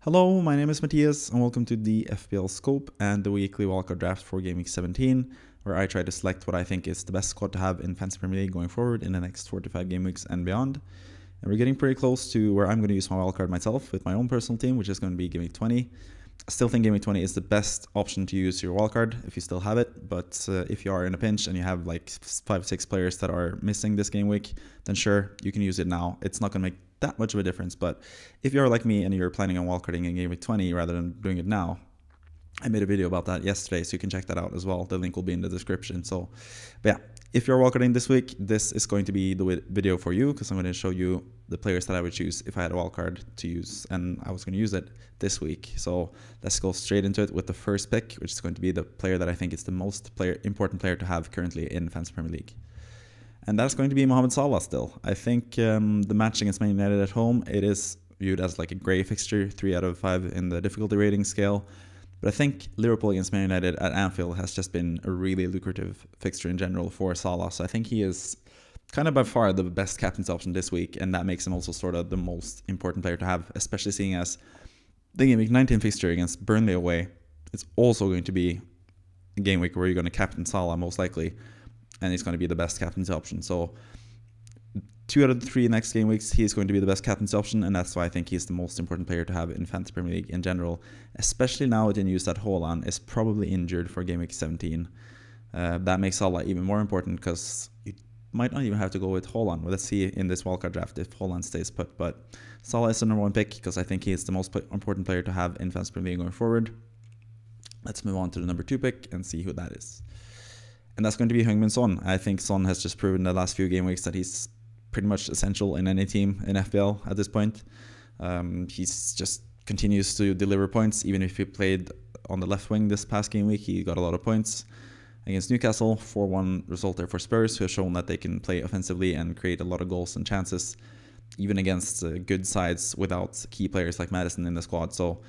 Hello, my name is Matthias and welcome to the FPL Scope and the weekly wildcard draft for Game Week 17, where I try to select what I think is the best squad to have in Fantasy Premier League going forward in the next 45 game weeks and beyond. And we're getting pretty close to where I'm going to use my wildcard myself with my own personal team, which is going to be Game Week 20. I still think Game Week 20 is the best option to use your wildcard if you still have it, but if you are in a pinch and you have like 5-6 players that are missing this game week, then sure, you can use it now. It's not going to make that much of a difference, but if you're like me and you're planning on wildcarding in Game Week 20 rather than doing it now, I made a video about that yesterday, so you can check that out as well. The link will be in the description. So, but yeah, if you're wildcarding this week, this is going to be the video for you because I'm going to show you the players that I would choose if I had a wildcard to use, and I was going to use it this week. So let's go straight into it with the first pick, which is going to be the player that I think is the most important player to have currently in Fantasy Premier League. And that's going to be Mohamed Salah still. I think the match against Man United at home, it is viewed as like a grey fixture, 3 out of 5 in the difficulty rating scale. But I think Liverpool against Man United at Anfield has just been a really lucrative fixture in general for Salah. So I think he is kind of by far the best captain's option this week, and that makes him also sort of the most important player to have, especially seeing as the Game Week 19 fixture against Burnley away. It's also going to be a game week where you're going to captain Salah most likely, and he's going to be the best captain's option. So 2 out of the 3 next game weeks, he's going to be the best captain's option, and that's why I think he's the most important player to have in Fantasy Premier League in general, especially now with the news that Haaland is probably injured for Game Week 17. That makes Salah even more important because you might not even have to go with Haaland. Well, let's see in this wildcard draft if Haaland stays put, but Salah is the number 1 pick because I think he is the most important player to have in Fantasy Premier League going forward. Let's move on to the number 2 pick and see who that is. And that's going to be Heung-min Son. I think Son has just proven the last few game weeks that he's pretty much essential in any team in FPL at this point. He's just continues to deliver points. Even if he played on the left wing this past game week, he got a lot of points. Against Newcastle, 4-1 result there for Spurs, who have shown that they can play offensively and create a lot of goals and chances, even against good sides without key players like Maddison in the squad. So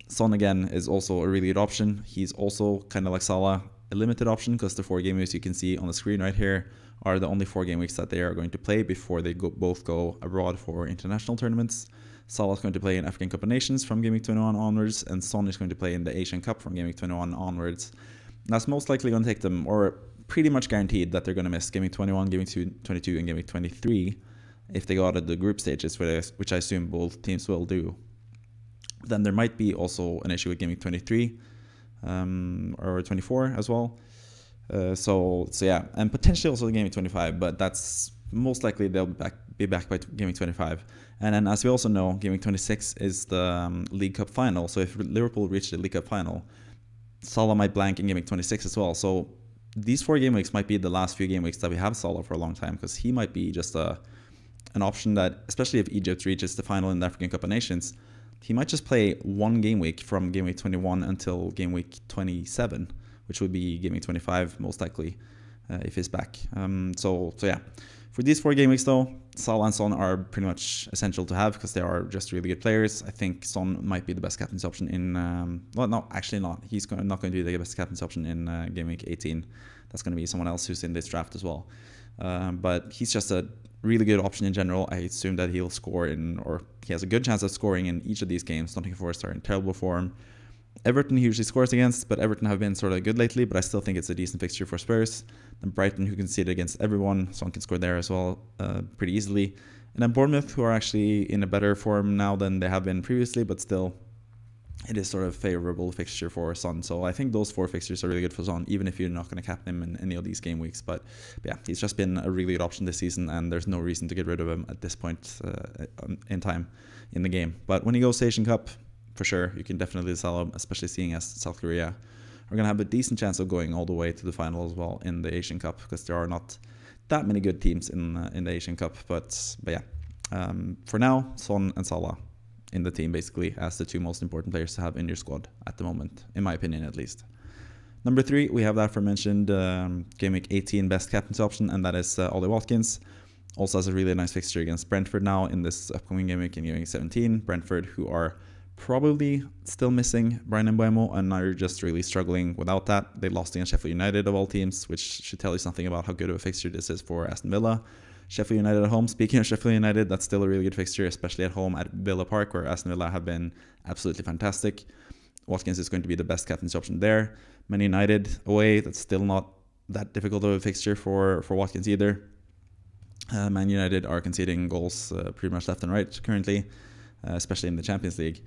Son again is also a really good option. He's also kind of like Salah, a limited option because the 4 game weeks you can see on the screen right here are the only 4 game weeks that they are going to play before they both go abroad for international tournaments. Salah is going to play in African Cup of Nations from Game Week 21 onwards, and Son is going to play in the Asian Cup from Game Week 21 onwards. And that's most likely going to take them, or pretty much guaranteed that they're going to miss Game Week 21, Game Week 22, and Game Week 23 if they go out of the group stages, which I assume both teams will do. Then there might be also an issue with Game Week 23 or 24 as well. So yeah, and potentially also Game Week 25, but that's most likely they'll be back by Game Week 25. And then as we also know, Game Week 26 is the League Cup final. So if Liverpool reach the League Cup final, Salah might blank in Game Week 26 as well. So these 4 game weeks might be the last few game weeks that we have Salah for a long time, because he might be just an option that, especially if Egypt reaches the final in the African Cup of Nations, he might just play 1 game week from Game Week 21 until Game Week 27, which would be Game Week 25 most likely if he's back. So yeah, for these 4 game weeks though, Salah and Son are pretty much essential to have because they are just really good players. I think Son might be the best captain's option in, well, no, actually not. He's not going to be the best captain's option in Game Week 18. That's going to be someone else who's in this draft as well. But he's just a really good option in general. I assume that he'll score or he has a good chance of scoring in each of these games. Nottingham Forest are in terrible form. Everton he usually scores against, but Everton have been sort of good lately, but I still think it's a decent fixture for Spurs. Then Brighton, who can see it against everyone, Son can score there as well pretty easily. And then Bournemouth, who are actually in a better form now than they have been previously, but still it is sort of a favorable fixture for Son. So I think those 4 fixtures are really good for Son, even if you're not going to captain him in any of these game weeks. But yeah, he's just been a really good option this season, and there's no reason to get rid of him at this point in time in the game. But when he goes to Asian Cup, for sure, you can definitely sell him, especially seeing as South Korea are going to have a decent chance of going all the way to the final as well in the Asian Cup, because there are not that many good teams in the Asian Cup. But yeah, for now, Son and Salah in the team basically as the 2 most important players to have in your squad at the moment, in my opinion at least. Number 3, we have that aforementioned Game Week 18 best captain's option, and that is Watkins. Also has a really nice fixture against Brentford now in this upcoming game week in Game Week 17. Brentford, who are probably still missing Brian Mbeumo and are just really struggling without that. They lost against Sheffield United of all teams, which should tell you something about how good of a fixture this is for Aston Villa. Sheffield United at home. Speaking of Sheffield United, that's still a really good fixture, especially at home at Villa Park, where Aston Villa have been absolutely fantastic. Watkins is going to be the best captaincy option there. Man United away, that's still not that difficult of a fixture for Watkins either. Man United are conceding goals pretty much left and right currently, especially in the Champions League.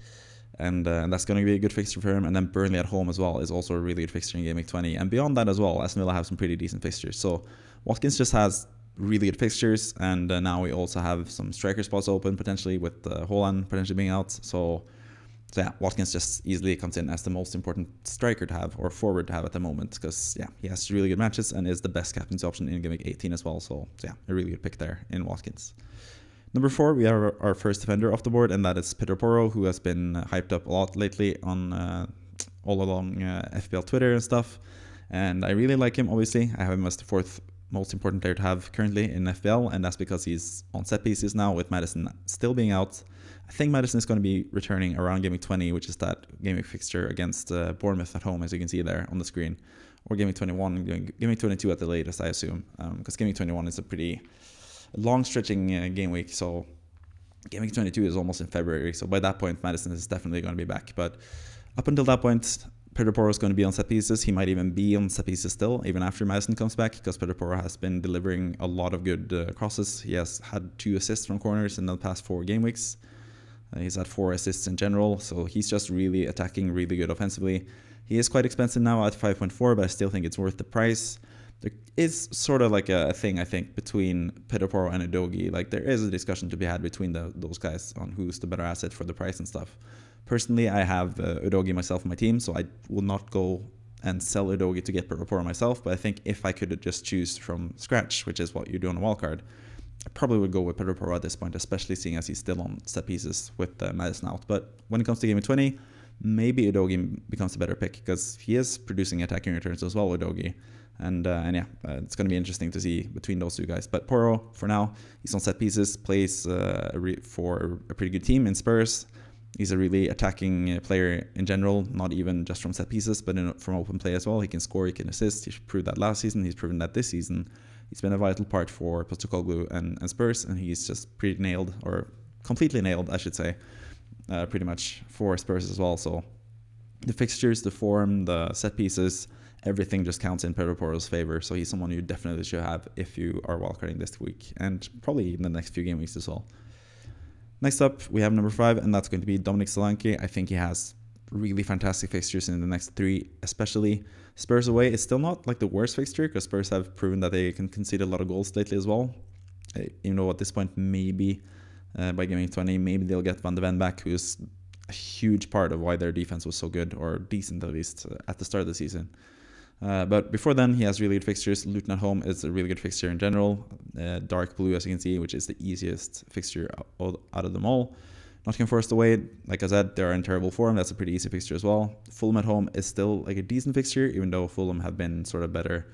And that's going to be a good fixture for him. And then Burnley at home as well is also a really good fixture in Game Week 20. And beyond that as well, Aston Villa have some pretty decent fixtures. So Watkins just has really good fixtures. And now we also have some striker spots open potentially with Haaland potentially being out. So yeah, Watkins just easily comes in as the most important striker to have or forward to have at the moment because, yeah, he has really good matches and is the best captaincy option in Game Week 18 as well. So yeah, a really good pick there in Watkins. Number 4, we have our first defender off the board, and that is Pedro Porro, who has been hyped up a lot lately on all along FPL Twitter and stuff. And I really like him, obviously. I have him as the 4th most important player to have currently in FPL, and that's because he's on set pieces now with Maddison still being out. I think Maddison is going to be returning around Game Week 20, which is that Game Week fixture against Bournemouth at home, as you can see there on the screen. Or Game Week 21, Game Week 22 at the latest, I assume. Because Game Week 21 is a pretty long stretching game week, so Game Week 22 is almost in February, so by that point Maddison is definitely going to be back. But up until that point, Pedro Porro is going to be on set pieces. He might even be on set pieces still, even after Maddison comes back, because Pedro Porro has been delivering a lot of good crosses. He has had 2 assists from corners in the past 4 game weeks. He's had 4 assists in general, so he's just really attacking really good offensively. He is quite expensive now at 5.4, but I still think it's worth the price. There is sort of like a thing, I think, between Pedro Porro and Udogie. Like, there is a discussion to be had between those guys on who's the better asset for the price and stuff. Personally, I have Udogie myself on my team, so I will not go and sell Udogie to get Pedro Porro myself. But I think if I could just choose from scratch, which is what you do on a wildcard, I probably would go with Pedro Porro at this point, especially seeing as he's still on set pieces with Maddison out. But when it comes to Game Week 20, maybe Udogie becomes a better pick because he is producing attacking returns as well, Udogie. And yeah, it's going to be interesting to see between those 2 guys. But Porro, for now, he's on set pieces, plays for a pretty good team in Spurs. He's a really attacking player in general, not even just from set pieces, but from open play as well. He can score, he can assist. He proved that last season. He's proven that this season. He's been a vital part for Postecoglou and Spurs, and he's just pretty nailed, or completely nailed, I should say, pretty much for Spurs as well. So the fixtures, the form, the set pieces, everything just counts in Pedro Porro's favor. So he's someone you definitely should have if you are wildcarding this week, and probably in the next few game weeks as well. Next up, we have number 5, and that's going to be Dominic Solanke. I think he has really fantastic fixtures in the next 3, especially Spurs away. It's still not like the worst fixture because Spurs have proven that they can concede a lot of goals lately as well. Even though at this point, maybe by Game Week 20, maybe they'll get Van de Ven back, who's a huge part of why their defense was so good, or decent at least, at the start of the season. But before then, he has really good fixtures. Luton at home is a really good fixture in general. Dark blue, as you can see, which is the easiest fixture out of them all. Nottingham Forest away, like I said, they're in terrible form. That's a pretty easy fixture as well. Fulham at home is still like a decent fixture, even though Fulham have been sort of better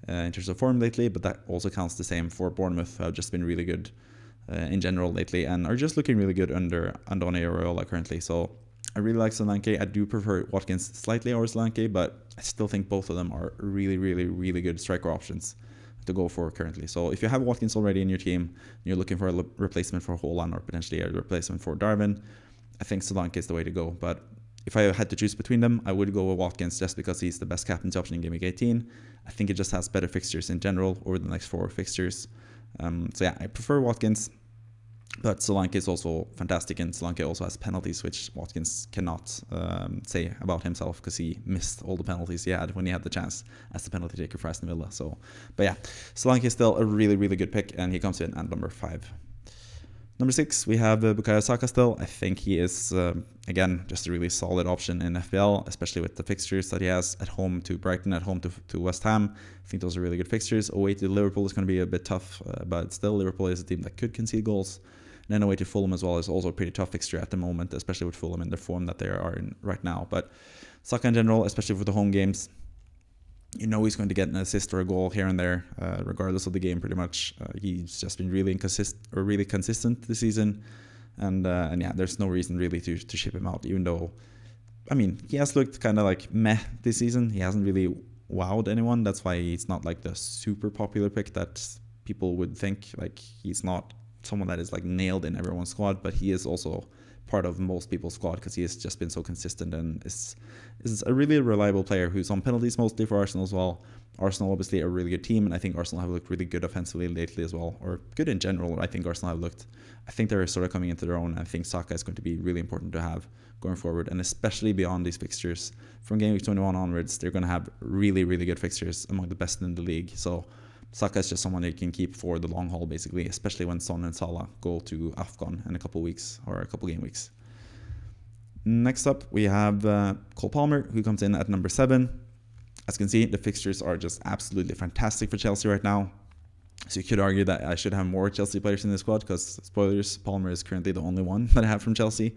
in terms of form lately. But that also counts the same for Bournemouth, who have just been really good in general lately and are just looking really good under Andone Areola currently. So I really like Solanke. I do prefer Watkins slightly over Solanke, but I still think both of them are really, really, really good striker options to go for currently. So if you have Watkins already in your team and you're looking for a replacement for Haaland or potentially a replacement for Darwin, I think Solanke is the way to go. But if I had to choose between them, I would go with Watkins just because he's the best captain's option in Game Week 18. I think it just has better fixtures in general over the next 4 fixtures. So yeah, I prefer Watkins. But Solanke is also fantastic, and Solanke also has penalties, which Watkins cannot say about himself because he missed all the penalties he had when he had the chance as the penalty taker for Aston Villa. So, but yeah, Solanke is still a really, really good pick, and he comes in at number 5. Number 6, we have Bukayo Saka still. I think he is, again, just a really solid option in FPL, especially with the fixtures that he has at home to Brighton, at home to West Ham. I think those are really good fixtures. Away to Liverpool is going to be a bit tough, but still Liverpool is a team that could concede goals. And then away to Fulham as well is also a pretty tough fixture at the moment, especially with Fulham in the form that they are in right now. But Saka in general, especially for the home games, you know he's going to get an assist or a goal here and there, regardless of the game pretty much. He's just been really consistent this season. And yeah, there's no reason really to ship him out, even though, I mean, he has looked kind of like meh this season. He hasn't really wowed anyone. That's why he's not like the super popular pick that people would think. Like, he's not someone that is like nailed in everyone's squad, but he is also part of most people's squad because he has just been so consistent and is a really reliable player who's on penalties mostly for Arsenal as well. Arsenal obviously a really good team, and I think Arsenal have looked really good offensively lately as well, or good in general. I think Arsenal have looked, I think they're sort of coming into their own. I think Saka is going to be really important to have going forward, and especially beyond these fixtures. From game week 21 onwards, they're going to have really, really good fixtures, among the best in the league. So Saka is just someone that you can keep for the long haul, basically, especially when Son and Salah go to AFCON in a couple weeks or a couple game weeks. Next up, we have Cole Palmer, who comes in at number 7. As you can see, the fixtures are just absolutely fantastic for Chelsea right now. So you could argue that I should have more Chelsea players in the squad because, spoilers, Palmer is currently the only one that I have from Chelsea.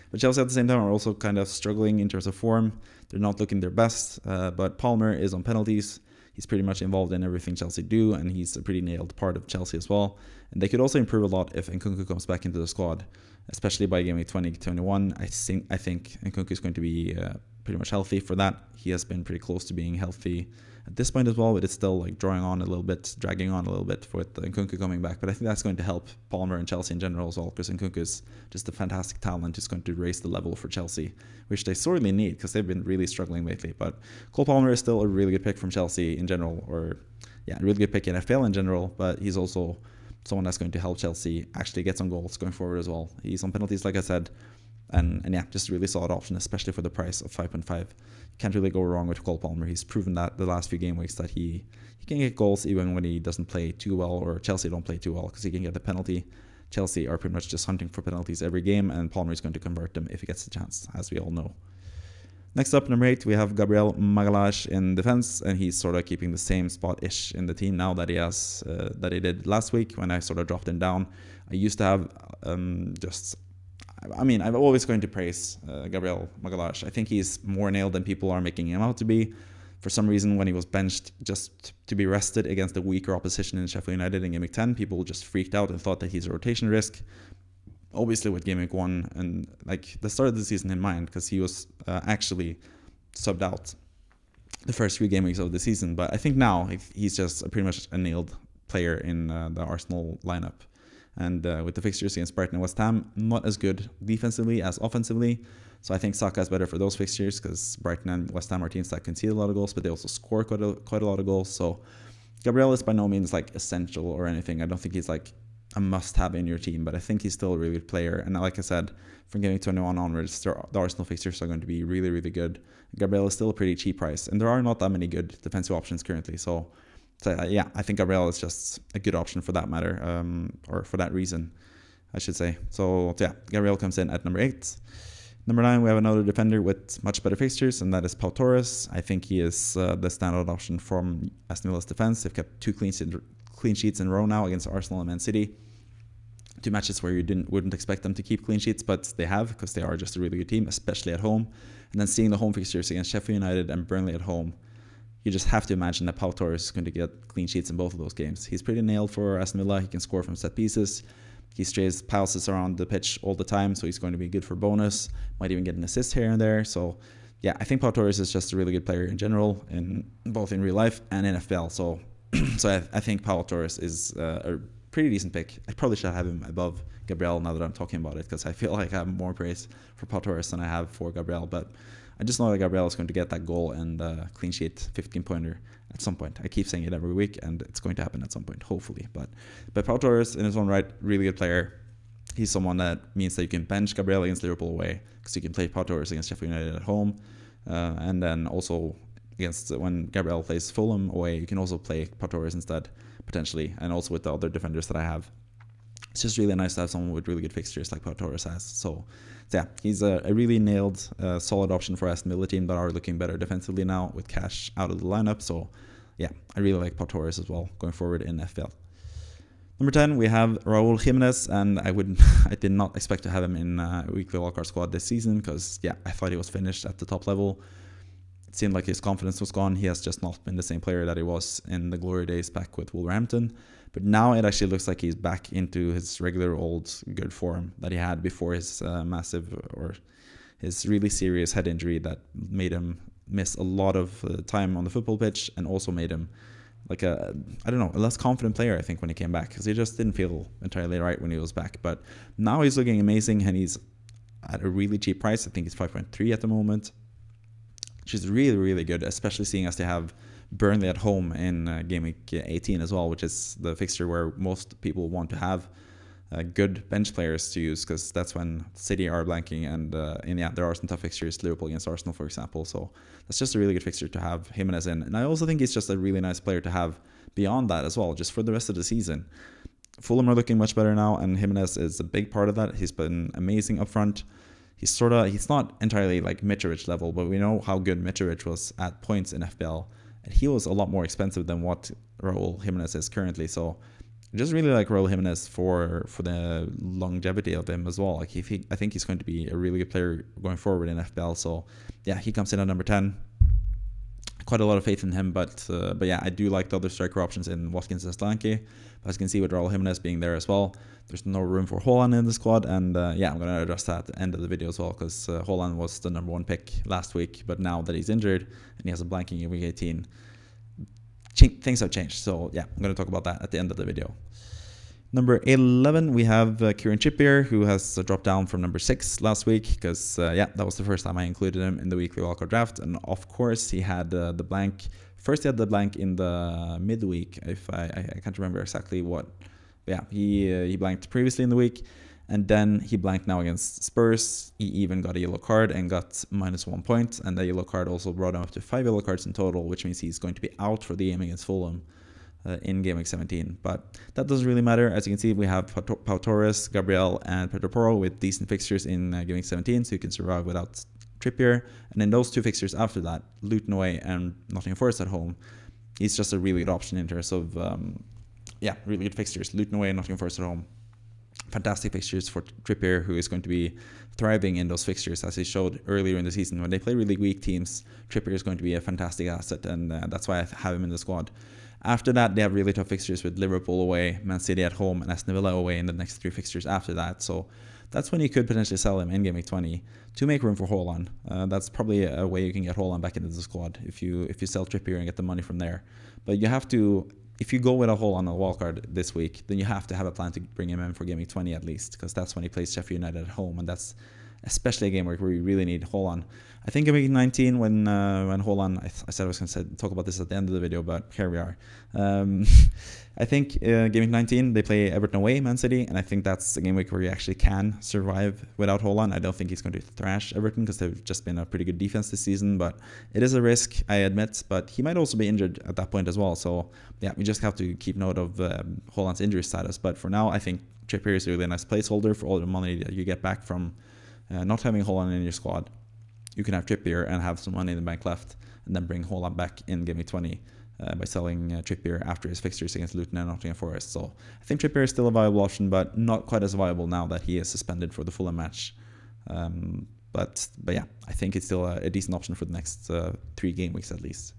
But Chelsea at the same time are also kind of struggling in terms of form. They're not looking their best, but Palmer is on penalties. He's pretty much involved in everything Chelsea do, and he's a pretty nailed part of Chelsea as well. And they could also improve a lot if Nkunku comes back into the squad, especially by game week 20-21. I think Nkunku is going to be pretty much healthy for that. He has been pretty close to being healthy at this point as well, but it's still like dragging on a little bit with Nkunku coming back. But I think that's going to help Palmer and Chelsea in general as well, because Nkunku is just a fantastic talent who's going to raise the level for Chelsea, which they sorely need because they've been really struggling lately. But Cole Palmer is still a really good pick from Chelsea in general, or yeah, a really good pick in FPL in general, but he's also someone that's going to help Chelsea actually get some goals going forward as well. He's on penalties, like I said, and yeah, just a really solid option, especially for the price of 5.5. You can't really go wrong with Cole Palmer. He's proven that the last few game weeks that he can get goals even when he doesn't play too well, or Chelsea don't play too well, because he can get the penalty. Chelsea are pretty much just hunting for penalties every game, and Palmer is going to convert them if he gets the chance, as we all know. Next up, number 8, we have Gabriel Magalhaes in defense, and he's sort of keeping the same spot-ish in the team now that he has that he did last week when I sort of dropped him down. I used to have I'm always going to praise Gabriel Magalhaes. I think he's more nailed than people are making him out to be. For some reason, when he was benched just to be rested against a weaker opposition in Sheffield United in Game Week 10, people just freaked out and thought that he's a rotation risk. Obviously with Game Week 1 and like the start of the season in mind, because he was actually subbed out the first 3 game weeks of the season. But I think now he's just pretty much a nailed player in the Arsenal lineup. And with the fixtures against Brighton and West Ham, not as good defensively as offensively. So I think Saka is better for those fixtures, because Brighton and West Ham are teams that concede a lot of goals, but they also score quite a lot of goals. So Gabriel is by no means like essential or anything. I don't think he's like a must-have in your team, but I think he's still a really good player. And like I said, from Game Week 21 onwards, the Arsenal fixtures are going to be really, really good. Gabriel is still a pretty cheap price, and there are not that many good defensive options currently. So yeah, I think Gabriel is just a good option for that matter, or for that reason, I should say. So yeah, Gabriel comes in at number 8. Number 9, we have another defender with much better fixtures, and that is Pau Torres. I think he is the standout option from Aston Villa's defense. They've kept 2 clean sheets in a row now against Arsenal and Man City. 2 matches where you wouldn't expect them to keep clean sheets, but they have, because they are just a really good team, especially at home. And then seeing the home fixtures against Sheffield United and Burnley at home, you just have to imagine that Pau Torres is going to get clean sheets in both of those games. He's pretty nailed for Aston Villa. He can score from set pieces. He strays passes around the pitch all the time, so he's going to be good for bonus. Might even get an assist here and there. So yeah, I think Pau Torres is just a really good player in general, in both in real life and in FPL. So I think Pau Torres is a pretty decent pick. I probably should have him above Gabriel now that I'm talking about it, because I feel like I have more praise for Pau Torres than I have for Gabriel. But I just know that Gabriel is going to get that goal and clean sheet 15-pointer at some point. I keep saying it every week, and it's going to happen at some point, hopefully. But Pau Torres, in his own right, really good player. He's someone that means that you can bench Gabriel against Liverpool away, because you can play Pau Torres against Sheffield United at home. And then also against when Gabriel plays Fulham away, you can also play Pau Torres instead, potentially. And also with the other defenders that I have. It's just really nice to have someone with really good fixtures like Pau Torres has. So yeah, he's a really nailed, solid option for Aston Villa team that are looking better defensively now with Cash out of the lineup. So yeah, I really like Pau Torres as well going forward in FPL. Number 10, we have Raúl Jiménez, and I did not expect to have him in weekly wildcard squad this season, because yeah, I thought he was finished at the top level. It seemed like his confidence was gone. He has just not been the same player that he was in the glory days back with Wolverhampton. But now it actually looks like he's back into his regular old good form that he had before his his really serious head injury that made him miss a lot of time on the football pitch, and also made him like a, I don't know, a less confident player, I think, when he came back, because he just didn't feel entirely right when he was back. But now he's looking amazing, and he's at a really cheap price. I think he's 5.3 at the moment, which is really, really good, especially seeing as they have Burnley at home in game week 18 as well, which is the fixture where most people want to have good bench players to use, because that's when City are blanking, and yeah, there are some tough fixtures, Liverpool against Arsenal, for example. So that's just a really good fixture to have Jimenez in. And I also think he's just a really nice player to have beyond that as well, just for the rest of the season. Fulham are looking much better now, and Jimenez is a big part of that. He's been amazing up front. He's not entirely like Mitrovic level, but we know how good Mitrovic was at points in FPL, and he was a lot more expensive than what Raúl Jiménez is currently. So I just really like Raúl Jiménez for the longevity of him as well. Like I think he's going to be a really good player going forward in FPL. So yeah, he comes in at number 10. Quite a lot of faith in him, but yeah, I do like the other striker options in Watkins and Solanke. As you can see with Raúl Jiménez being there as well, there's no room for Haaland in the squad, and yeah, I'm going to address that at the end of the video as well, because Haaland was the number 1 pick last week, but now that he's injured and he has a blanking in week 18, things have changed. So yeah, I'm going to talk about that at the end of the video. Number 11, we have Kieran Trippier, who has dropped down from number 6 last week, because yeah, that was the first time I included him in the weekly wildcard draft. And of course, he had the blank. First, he had the blank in the midweek. If I can't remember exactly what. But yeah, he blanked previously in the week, and then he blanked now against Spurs. He even got a yellow card and got -1 point, and the yellow card also brought him up to 5 yellow cards in total, which means he's going to be out for the game against Fulham in game week 17. But that doesn't really matter. As you can see, we have Pau Torres, Gabriel, and Pedro Porro with decent fixtures in game week 17, so you can survive without Trippier. And then those 2 fixtures after that, Luton away and Nottingham Forest at home, he's just a really good option in terms of yeah, really good fixtures. Luton away and Nottingham Forest at home, fantastic fixtures for Trippier, who is going to be thriving in those fixtures, as he showed earlier in the season. When they play really weak teams, Trippier is going to be a fantastic asset, and that's why I have him in the squad. After that, they have really tough fixtures with Liverpool away, Man City at home, and Aston Villa away in the next 3 fixtures after that. So that's when you could potentially sell him in game week 20 to make room for Haaland. That's probably a way you can get Haaland back into the squad if you sell Trippier and get the money from there. But you have to, if you go with a Haaland on the wildcard this week, then you have to have a plan to bring him in for game week 20 at least, because that's when he plays Sheffield United at home, and that's especially a game where we really need Haaland. I think in week 19, when Haaland, I said I was going to talk about this at the end of the video, but here we are. I think game week 19, they play Everton away, Man City, and I think that's a game week where you actually can survive without Haaland. I don't think he's going to thrash Everton, because they've just been a pretty good defense this season, but it is a risk, I admit, but he might also be injured at that point as well. So yeah, we just have to keep note of Haaland's injury status. But for now, I think Trippier is a really nice placeholder for all the money that you get back from not having Haaland in your squad. You can have Trippier and have some money in the bank left, and then bring Haaland back in game week 20 by selling Trippier after his fixtures against Luton and Nottingham Forest. So I think Trippier is still a viable option, but not quite as viable now that he is suspended for the Fulham match. But yeah, I think it's still a decent option for the next 3 game weeks at least.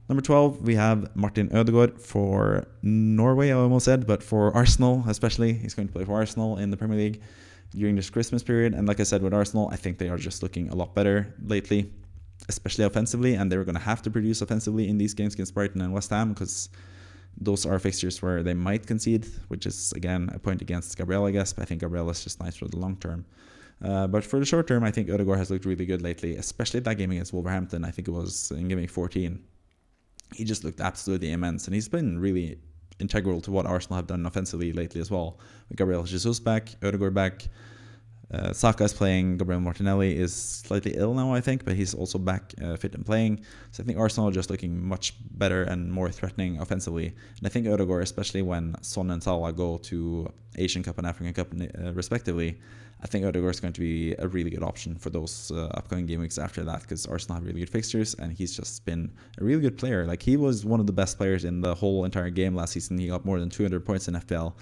Number 12, we have Martin Ødegaard for Norway, I almost said, but for Arsenal especially. He's going to play for Arsenal in the Premier League during this Christmas period. And like I said, with Arsenal, I think they are just looking a lot better lately, especially offensively, and they're going to have to produce offensively in these games against Brighton and West Ham, because those are fixtures where they might concede, which is, again, a point against Gabriel, I guess, but I think Gabriel is just nice for the long term. But for the short term, I think Ødegaard has looked really good lately, especially that game against Wolverhampton. I think it was in game 14. He just looked absolutely immense, and he's been really integral to what Arsenal have done offensively lately as well. With Gabriel Jesus back, Ødegaard back, Saka is playing. Gabriel Martinelli is slightly ill now, I think, but he's also back fit and playing. So I think Arsenal are just looking much better and more threatening offensively. And I think Ødegaard, especially when Son and Salah go to Asian Cup and African Cup respectively, I think Ødegaard is going to be a really good option for those upcoming game weeks after that, because Arsenal have really good fixtures, and he's just been a really good player. Like, he was one of the best players in the whole entire game last season. He got more than 200 points in FPL.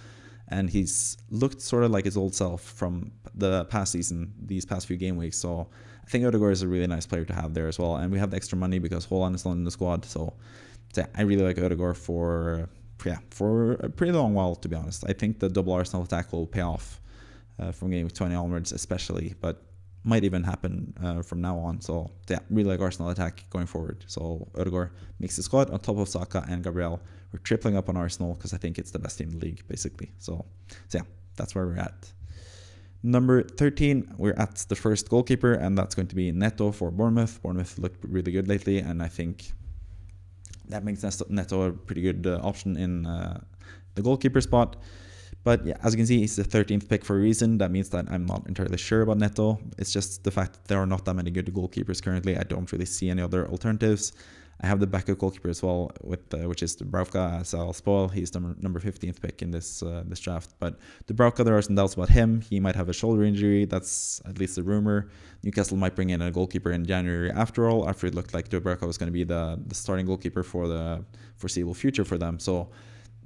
And he's looked sort of like his old self from the past season, these past few game weeks. So I think Ødegaard is a really nice player to have there as well. And we have the extra money because Haaland is not in the squad. So yeah, I really like Ødegaard for a pretty long while, to be honest. I think the double Arsenal attack will pay off from game 20 onwards especially. But might even happen from now on. So yeah, really like Arsenal attack going forward. So Ødegaard makes the squad on top of Saka and Gabriel. We're tripling up on Arsenal because I think it's the best team in the league, basically. So yeah, that's where we're at. Number 13, we're at the first goalkeeper, and that's going to be Neto for Bournemouth. Bournemouth looked really good lately, and I think that makes Neto a pretty good option in the goalkeeper spot. But yeah, as you can see, he's the 13th pick for a reason. That means that I'm not entirely sure about Neto. It's just the fact that there are not that many good goalkeepers currently. I don't really see any other alternatives. I have the backup goalkeeper as well, with which is Dubravka, as I'll spoil. He's the number 15th pick in this draft. But Dubravka, there are some doubts about him. He might have a shoulder injury. That's at least a rumor. Newcastle might bring in a goalkeeper in January after all, after it looked like Dubravka was going to be the starting goalkeeper for the foreseeable future for them. So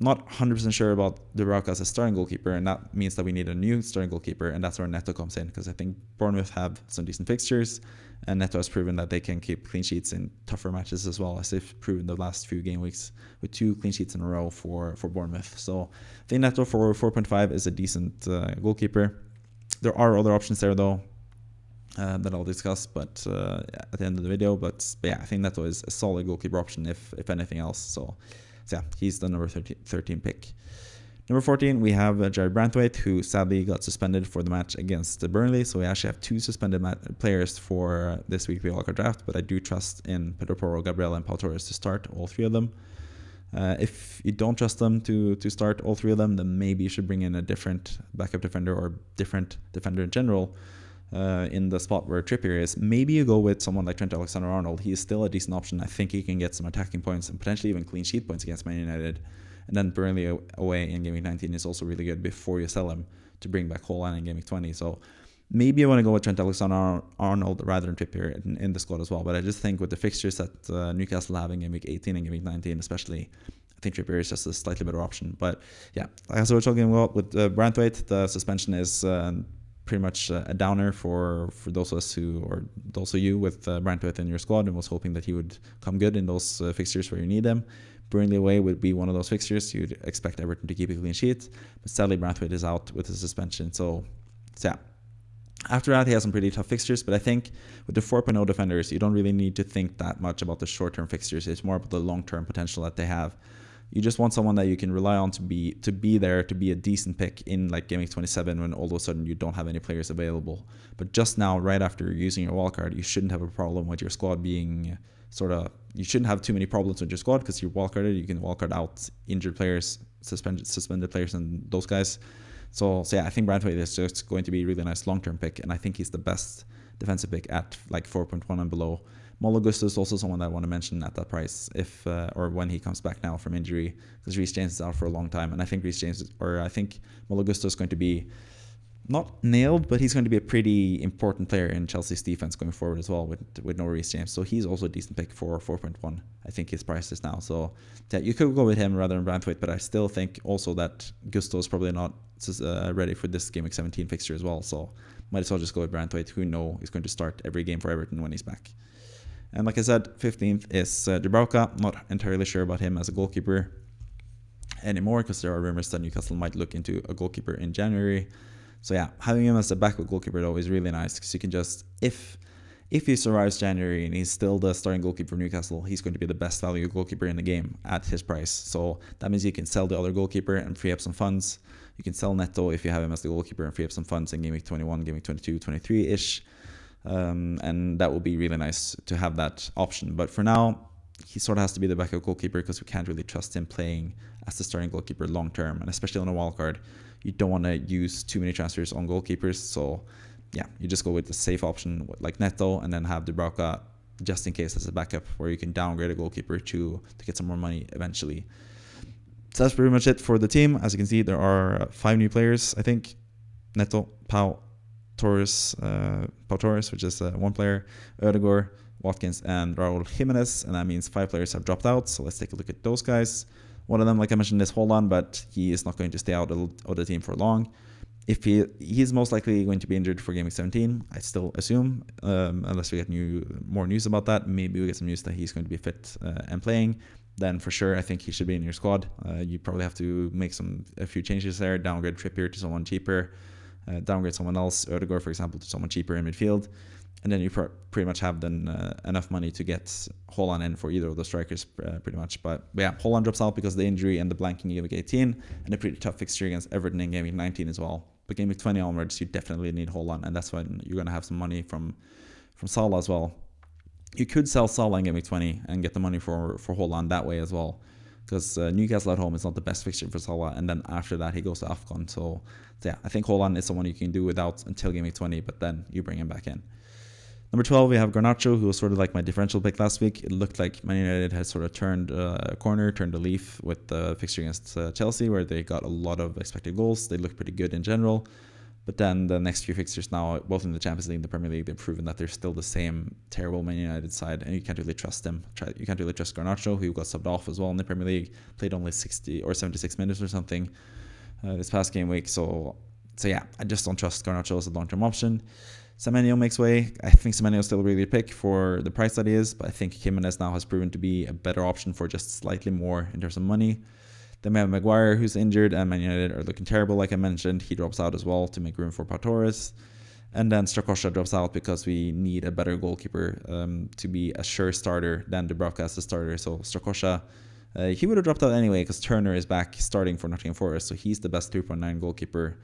not 100% sure about Dubravka as a starting goalkeeper, and that means that we need a new starting goalkeeper, and that's where Neto comes in, because I think Bournemouth have some decent fixtures, and Neto has proven that they can keep clean sheets in tougher matches as well, as they've proven the last few game weeks with 2 clean sheets in a row for Bournemouth. So I think Neto for 4.5 is a decent goalkeeper. There are other options there though that I'll discuss, but at the end of the video. But yeah, I think Neto is a solid goalkeeper option if anything else. So yeah, he's the number 13 pick. Number 14, we have Jared Branthwaite, who sadly got suspended for the match against Burnley. So we actually have 2 suspended players for this weekly Wildcard draft, but I do trust in Pedro Porro, Gabriel, and Pau Torres to start all 3 of them. If you don't trust them to start all 3 of them, then maybe you should bring in a different backup defender or different defender in general in the spot where Trippier is. Maybe you go with someone like Trent Alexander-Arnold. He is still a decent option. I think he can get some attacking points and potentially even clean sheet points against Man United. And then Burnley away in Game Week 19 is also really good before you sell him to bring back Haaland in Game Week 20. So maybe you want to go with Trent Alexander-Arnold rather than Trippier in the squad as well. But I just think with the fixtures that Newcastle have in Game Week 18 and Game Week 19 especially, I think Trippier is just a slightly better option. But yeah, as we were talking about with Branthwaite, the suspension is pretty much a downer for those of us who, or those of you with Branthwaite in your squad and was hoping that he would come good in those fixtures where you need him. Burnley away would be one of those fixtures. You'd expect Everton to keep a clean sheet, but sadly Branthwaite is out with the suspension. So yeah, after that he has some pretty tough fixtures, but I think with the 4.0 defenders, you don't really need to think that much about the short-term fixtures. It's more about the long-term potential that they have. You just want someone that you can rely on to be there, to be a decent pick in like Game Week 27 when all of a sudden you don't have any players available. But just now, right after using your wildcard, you shouldn't have a problem with your squad being you shouldn't have too many problems with your squad because you're wildcarded. You can wildcard out injured players, suspended players, and those guys. So yeah, I think Branthwaite is just going to be a really nice long-term pick, and I think he's the best defensive pick at like 4.1 and below. Malo Gusto is also someone that I want to mention at that price if or when he comes back now from injury, because Reece James is out for a long time, and I think I think Malo Gusto is going to be not nailed, but he's going to be a pretty important player in Chelsea's defense going forward as well with no Reece James. So he's also a decent pick for 4.1. I think his price is now. So yeah, you could go with him rather than Branthwaite, but I still think also that Gusto is probably not ready for this Game Week 17 fixture as well. So might as well just go with Branthwaite, who is going to start every game for Everton when he's back. And like I said, 15th is Dubravka. Not entirely sure about him as a goalkeeper anymore because there are rumors that Newcastle might look into a goalkeeper in January. So yeah, having him as a backup goalkeeper though is really nice because you can just, if he survives January and he's still the starting goalkeeper for Newcastle, he's going to be the best value goalkeeper in the game at his price. So that means you can sell the other goalkeeper and free up some funds. You can sell Neto if you have him as the goalkeeper and free up some funds in Game Week 21, Game Week 22, 23-ish. And that would be really nice to have that option. But for now, he sort of has to be the backup goalkeeper because we can't really trust him playing as the starting goalkeeper long term, and especially on a wildcard. You don't want to use too many transfers on goalkeepers. So yeah, you just go with the safe option like Neto and then have Dubravka just in case as a backup where you can downgrade a goalkeeper to get some more money eventually. So that's pretty much it for the team. As you can see, there are 5 new players, I think. Neto, Pau Torres, which is 1 player, Ødegaard, Watkins, and Raúl Jiménez, and that means 5 players have dropped out. So let's take a look at those guys. One of them, like I mentioned, is Haaland, but he is not going to stay out of the team for long. If he's most likely going to be injured for Game Week 17, I still assume, unless we get more news about that. Maybe we get some news that he's going to be fit and playing. Then for sure, I think he should be in your squad. You probably have to make a few changes there, downgrade Trippier to someone cheaper, downgrade someone else, Ødegaard for example, to someone cheaper in midfield, and then you pretty much have then enough money to get Haaland in for either of the strikers pretty much. But yeah, Haaland drops out because of the injury and the blanking in Game Week 18, and a pretty tough fixture against Everton in Game Week 19 as well. But Game Week 20 onwards, you definitely need Haaland, and that's when you're going to have some money from Salah as well. You could sell Salah in Game Week 20 and get the money for Haaland that way as well, because Newcastle at home is not the best fixture for Salah, and then after that he goes to AFCON. So yeah, I think Haaland is someone you can do without until Game Week 20, but then you bring him back in. Number 12, we have Garnacho, who was sort of like my differential pick last week. It looked like Man United had sort of turned a corner, turned a leaf with the fixture against Chelsea, where they got a lot of expected goals. They looked pretty good in general. But then the next few fixtures now, both in the Champions League and the Premier League, they've proven that they're still the same terrible Man United side, and you can't really trust them. You can't really trust Garnacho, who got subbed off as well in the Premier League, played only 60 or 76 minutes or something this past game week. So yeah, I just don't trust Garnacho as a long-term option. Semenyo makes way. I think Semenyo is still a really good pick for the price that he is, but I think Jimenez now has proven to be a better option for just slightly more in terms of money. Then we have Maguire, who's injured, and Man United are looking terrible, like I mentioned. He drops out as well to make room for Pau Torres. And then Strakosha drops out because we need a better goalkeeper to be a sure starter than Dubravka as a starter. So Strakosha, he would have dropped out anyway because Turner is back starting for Nottingham Forest, so he's the best 3.9 goalkeeper.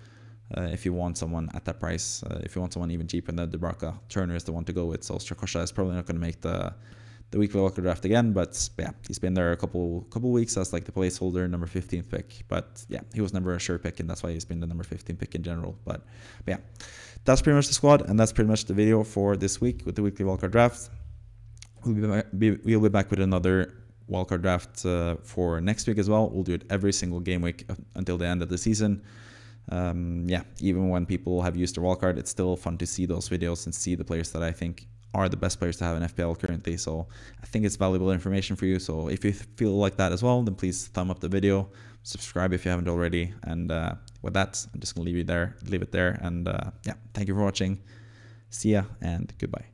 If you want someone at that price, if you want someone even cheaper than Dubravka, Turner is the one to go with. So Strakosha is probably not going to make the weekly Wildcard draft again, but yeah, he's been there a couple weeks as like the placeholder, number 15th pick. But yeah, he was never a sure pick, and that's why he's been the number 15 pick in general. But yeah, that's pretty much the squad, and that's pretty much the video for this week with the weekly Wildcard draft. We'll be back with another Wildcard draft for next week as well. We'll do it every single game week until the end of the season. Yeah, even when people have used their wildcard, it's still fun to see those videos and see the players that I think are the best players to have in FPL currently. So I think it's valuable information for you. So if you feel like that as well, then please thumb up the video, subscribe if you haven't already. And with that, I'm just gonna leave it there. And yeah, thank you for watching. See ya and goodbye.